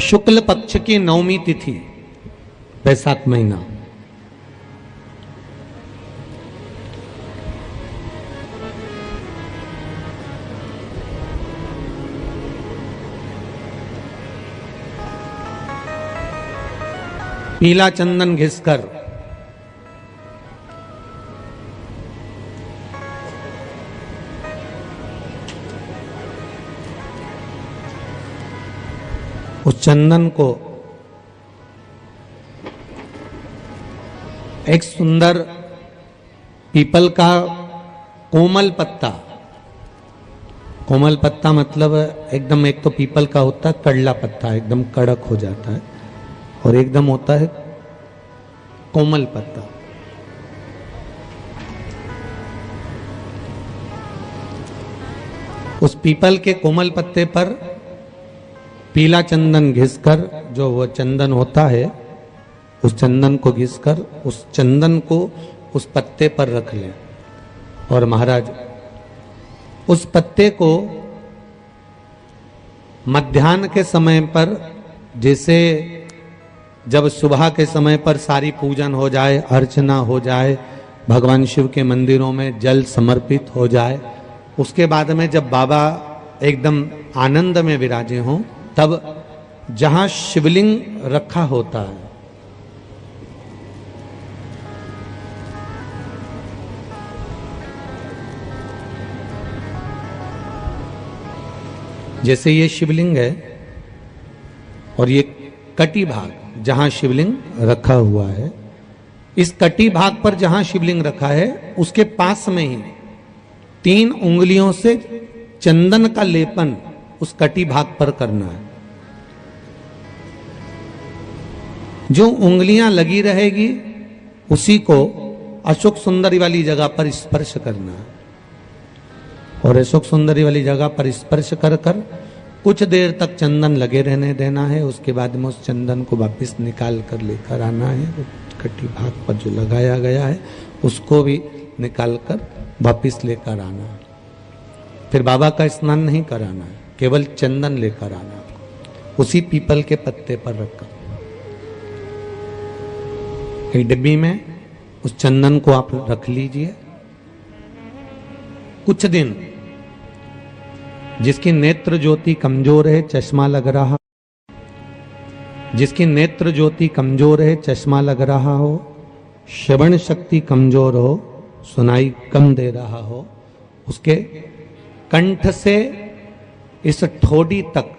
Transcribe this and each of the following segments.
शुक्ल पक्ष की नवमी तिथि, बैसाख महीना। पीला चंदन घिसकर उस चंदन को एक सुंदर पीपल का कोमल पत्ता, कोमल पत्ता मतलब एकदम, एक तो पीपल का होता है कड़ला पत्ता, एकदम कड़क हो जाता है, और एकदम होता है कोमल पत्ता। उस पीपल के कोमल पत्ते पर पीला चंदन घिसकर, जो वो चंदन होता है, उस चंदन को घिसकर उस चंदन को उस पत्ते पर रख लें। और महाराज उस पत्ते को मध्याह्न के समय पर, जैसे जब सुबह के समय पर सारी पूजन हो जाए, अर्चना हो जाए, भगवान शिव के मंदिरों में जल समर्पित हो जाए, उसके बाद में जब बाबा एकदम आनंद में विराजे हों, तब जहां शिवलिंग रखा होता है, जैसे ये शिवलिंग है और ये कटी भाग जहां शिवलिंग रखा हुआ है, इस कटी भाग पर जहां शिवलिंग रखा है उसके पास में ही 3 उंगलियों से चंदन का लेपन उस कटी भाग पर करना है। जो उंगलियां लगी रहेगी उसी को अशोक सुंदरी वाली जगह पर स्पर्श करना है, और अशोक सुंदरी वाली जगह पर स्पर्श कर कर कुछ देर तक चंदन लगे रहने देना है। उसके बाद में उस चंदन को वापस निकाल कर लेकर आना है। कटी भाग पर जो लगाया गया है उसको भी निकाल कर वापस लेकर आना है। फिर बाबा का स्नान नहीं कराना है, केवल चंदन लेकर आना है, उसी पीपल के पत्ते पर रखकर। एक डिब्बी में उस चंदन को आप रख लीजिए। कुछ दिन जिसकी नेत्र ज्योति कमजोर है, चश्मा लग रहा, जिसकी नेत्र ज्योति कमजोर है, चश्मा लग रहा हो, श्रवण शक्ति कमजोर हो, सुनाई कम दे रहा हो, उसके कंठ से इस ठोड़ी तक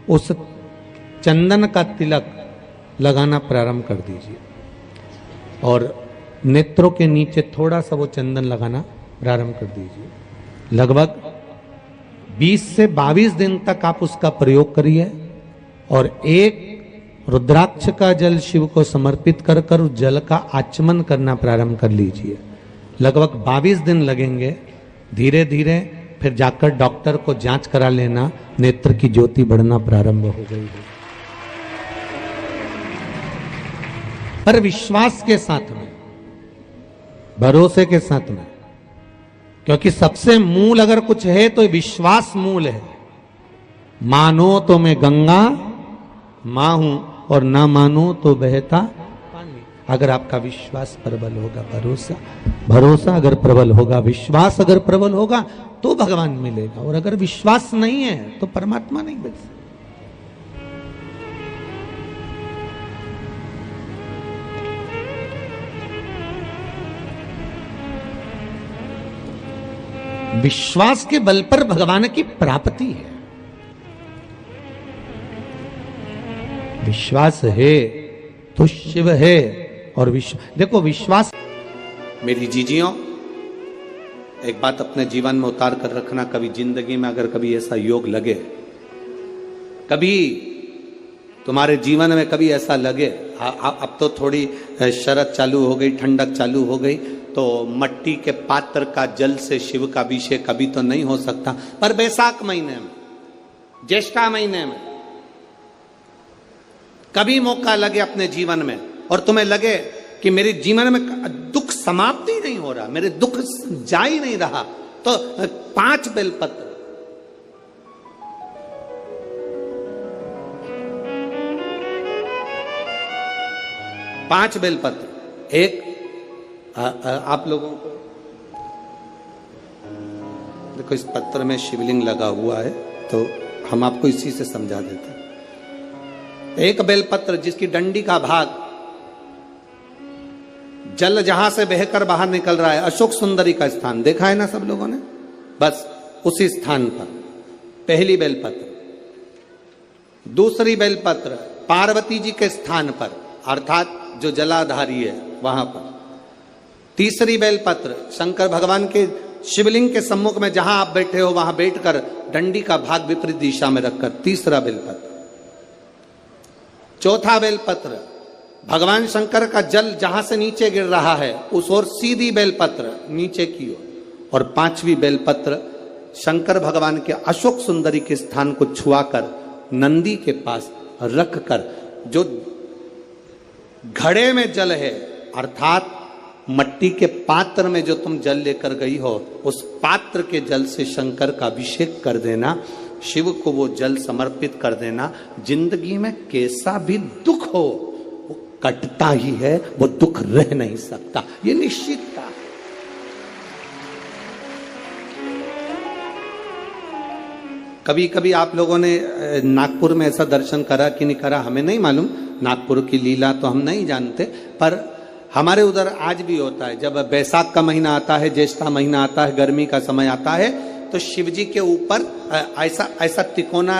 उस चंदन का तिलक लगाना प्रारंभ कर दीजिए, और नेत्रों के नीचे थोड़ा सा वो चंदन लगाना प्रारंभ कर दीजिए। लगभग 20 से 22 दिन तक आप उसका प्रयोग करिए, और एक रुद्राक्ष का जल शिव को समर्पित कर कर उस जल का आचमन करना प्रारंभ कर लीजिए। लगभग 22 दिन लगेंगे। धीरे धीरे फिर जाकर डॉक्टर को जांच करा लेना, नेत्र की ज्योति बढ़ना प्रारंभ हो गई है। पर विश्वास के साथ में, भरोसे के साथ में, क्योंकि सबसे मूल अगर कुछ है तो विश्वास मूल है। मानो तो मैं गंगा मां हूं और ना मानो तो बहता पानी। अगर आपका विश्वास प्रबल होगा, भरोसा अगर प्रबल होगा, विश्वास अगर प्रबल होगा तो भगवान मिलेगा, और अगर विश्वास नहीं है तो परमात्मा नहीं मिल सकता। विश्वास के बल पर भगवान की प्राप्ति है। विश्वास है तो शिव है, और देखो विश्वास। मेरी जीजियों, एक बात अपने जीवन में उतार कर रखना, कभी जिंदगी में अगर कभी ऐसा योग लगे, कभी तुम्हारे जीवन में कभी ऐसा लगे, अब तो थोड़ी शरद चालू हो गई, ठंडक चालू हो गई, तो मट्टी के पात्र का जल से शिव का अभिषेक कभी तो नहीं हो सकता, पर बैसाख महीने में, ज्येष्ठा महीने में कभी मौका लगे अपने जीवन में, और तुम्हें लगे कि मेरे जीवन में दुख समाप्ति नहीं हो रहा, मेरे दुख जा ही नहीं रहा, तो 5 बेलपत्र 5 बेलपत्र। एक आप लोगों को देखो, इस पत्र में शिवलिंग लगा हुआ है, तो हम आपको इसी से समझा देते हैं। एक बेलपत्र जिसकी डंडी का भाग जल जहां से बहकर बाहर निकल रहा है, अशोक सुंदरी का स्थान देखा है ना सब लोगों ने, बस उसी स्थान पर पहली बेलपत्र। दूसरी बेलपत्र पार्वती जी के स्थान पर, अर्थात जो जलाधारी है वहां पर। तीसरी बेलपत्र शंकर भगवान के शिवलिंग के सम्मुख में जहां आप बैठे हो वहां बैठकर डंडी का भाग विपरीत दिशा में रखकर, तीसरा बेलपत्र। चौथा बेलपत्र भगवान शंकर का जल जहां से नीचे गिर रहा है उस ओर सीधी बेलपत्र नीचे की ओर। और पांचवी बेलपत्र शंकर भगवान के अशोक सुंदरी के स्थान को छुआकर नंदी के पास रखकर, जो घड़े में जल है अर्थात मट्टी के पात्र में जो तुम जल लेकर गई हो, उस पात्र के जल से शंकर का अभिषेक कर देना, शिव को वो जल समर्पित कर देना। जिंदगी में कैसा भी दुख हो वो कटता ही है, वो दुख रह नहीं सकता, ये निश्चितता। कभी कभी आप लोगों ने नागपुर में ऐसा दर्शन करा कि नहीं करा हमें नहीं मालूम, नागपुर की लीला तो हम नहीं जानते, पर हमारे उधर आज भी होता है। जब बैसाख का महीना आता है, ज्येष्ठा महीना आता है, गर्मी का समय आता है, तो शिव जी के ऊपर ऐसा ऐसा तिकोना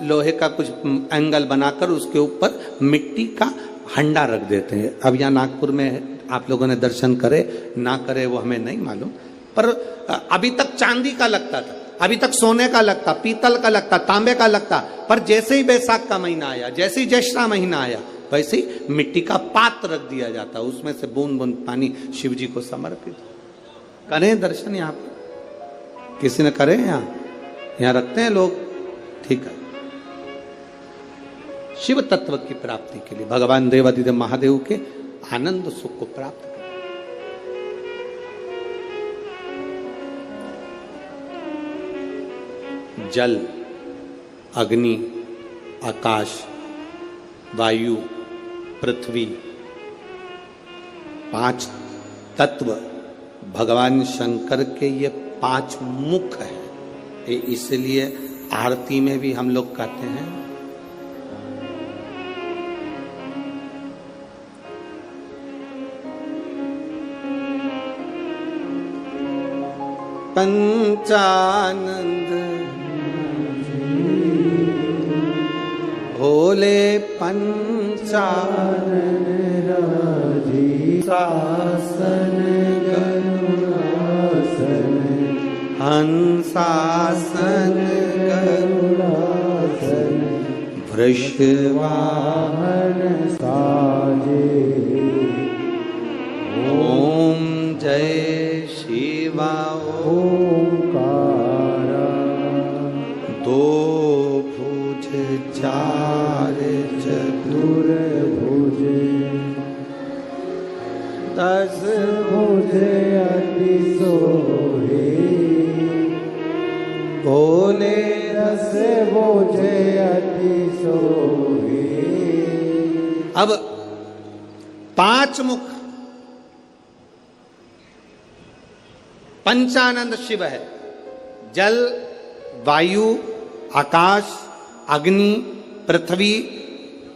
लोहे का कुछ एंगल बनाकर उसके ऊपर मिट्टी का हंडा रख देते हैं। अब यहाँ नागपुर में आप लोगों ने दर्शन करे ना करे वो हमें नहीं मालूम, पर अभी तक चांदी का लगता था, अभी तक सोने का लगता, पीतल का लगता, तांबे का लगता, पर जैसे ही बैसाख का महीना आया, जैसे ही ज्येष्ठा महीना आया, वैसे ही मिट्टी का पात्र रख दिया जाता, उसमें से बूंद बूंद पानी शिव जी को समर्पित। करें दर्शन यहाँ पर, किसी ने करे यहाँ रखते हैं लोग, ठीक है। शिव तत्व की प्राप्ति के लिए भगवान देवादिदेव महादेव के आनंद सुख को प्राप्त करें। जल, अग्नि, आकाश, वायु, पृथ्वी, 5 तत्व भगवान शंकर के ये 5 मुख है। इसलिए आरती में भी हम लोग कहते हैं पंचानंद भोले पंचानन राजी शासन गरुड़ासन हंसासन गरुड़ासन वृषवाहन साजे। ओम जय शिवा ओंकारा। 2 भुज 4 चतुर्भुज 10 भुज अति सोहे। भोले 10 भुज अति सोहे। अब 5 मुख पंचानंद शिव है। जल, वायु, आकाश, अग्नि, पृथ्वी,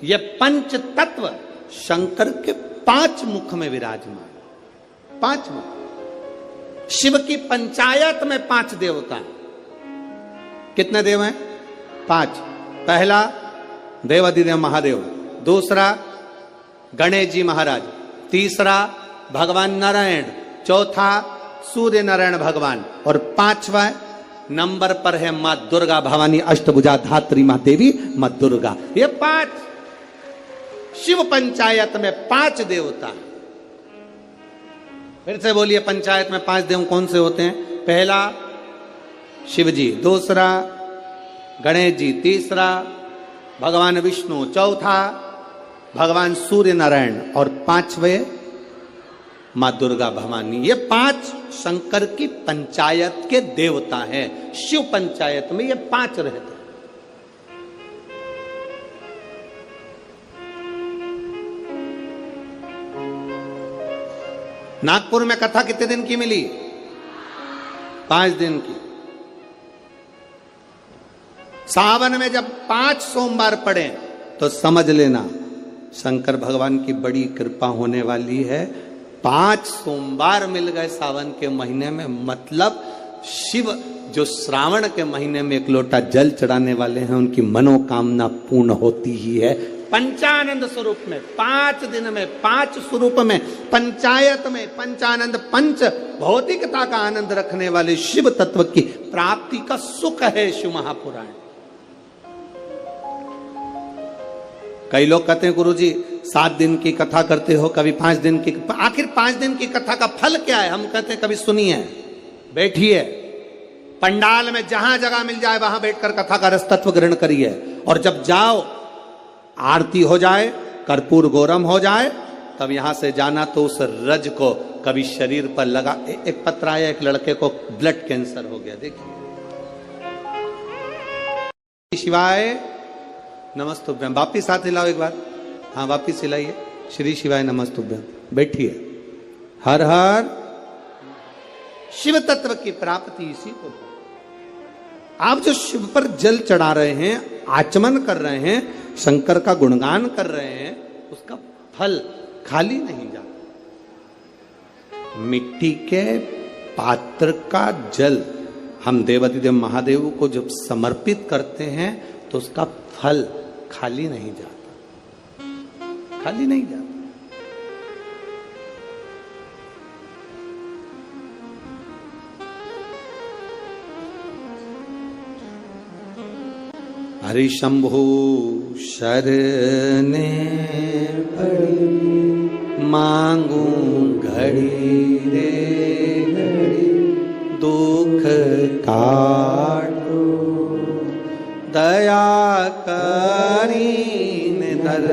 ये 5 तत्व शंकर के 5 मुख में विराजमान। 5 मुख। शिव की पंचायत में 5 देवता हैं। कितने देव हैं? 5। पहला देवादिदेव महादेव, दूसरा गणेश जी महाराज, तीसरा भगवान नारायण, चौथा सूर्य नारायण भगवान, और 5वां नंबर पर है मां दुर्गा भवानी अष्टभुजा धात्री मां देवी मां दुर्गा। ये 5 शिव पंचायत में 5 देवता। फिर से बोलिए, पंचायत में 5 देव कौन से होते हैं? पहला शिव जी, दूसरा गणेश जी, तीसरा भगवान विष्णु, चौथा भगवान सूर्य नारायण, और 5वें मां दुर्गा भवानी। ये 5 शंकर की पंचायत के देवता हैं। शिव पंचायत में ये 5 रहते हैं। नागपुर में कथा कितने दिन की मिली? 5 दिन की। सावन में जब 5 सोमवार पड़े तो समझ लेना शंकर भगवान की बड़ी कृपा होने वाली है। 5 सोमवार मिल गए सावन के महीने में, मतलब शिव जो श्रावण के महीने में 1 लोटा जल चढ़ाने वाले हैं उनकी मनोकामना पूर्ण होती ही है। पंचानंद स्वरूप में 5 दिन में 5 स्वरूप में पंचायत में पंचानंद पंच भौतिकता का आनंद रखने वाले शिव तत्व की प्राप्ति का सुख है शिव महापुराण। कई लोग कहते हैं गुरुजी 7 दिन की कथा करते हो, कभी 5 दिन की, आखिर 5 दिन की कथा का फल क्या है? हम कहते हैं कभी सुनिए, बैठिए, पंडाल में जहां जगह मिल जाए वहां बैठकर कथा का रस तत्व ग्रहण करिए, और जब जाओ आरती हो जाए, कर्पूर गौरम हो जाए, तब यहां से जाना तो उस रज को कभी शरीर पर लगा। एक पत्र आया, एक लड़के को ब्लड कैंसर हो गया, देखिए। शिवाय नमस्तुभ्यम, वापिस हाथ हिलाओ एक बार, हाँ वापिस हिलाइए। श्री शिवाय नमस्तुभ्यम, बैठिए। हर हर शिव तत्व की प्राप्ति इसी को। आप जो शिव पर जल चढ़ा रहे हैं, आचमन कर रहे हैं, शंकर का गुणगान कर रहे हैं, उसका फल खाली नहीं जाता। मिट्टी के पात्र का जल हम देवाधिदेव महादेव को जब समर्पित करते हैं तो उसका फल खाली नहीं जाता, खाली नहीं जाता। हरि शंभु शरणे पड़ी, मांगू घड़ी रे घड़ी, दुख काटो दया करीन दर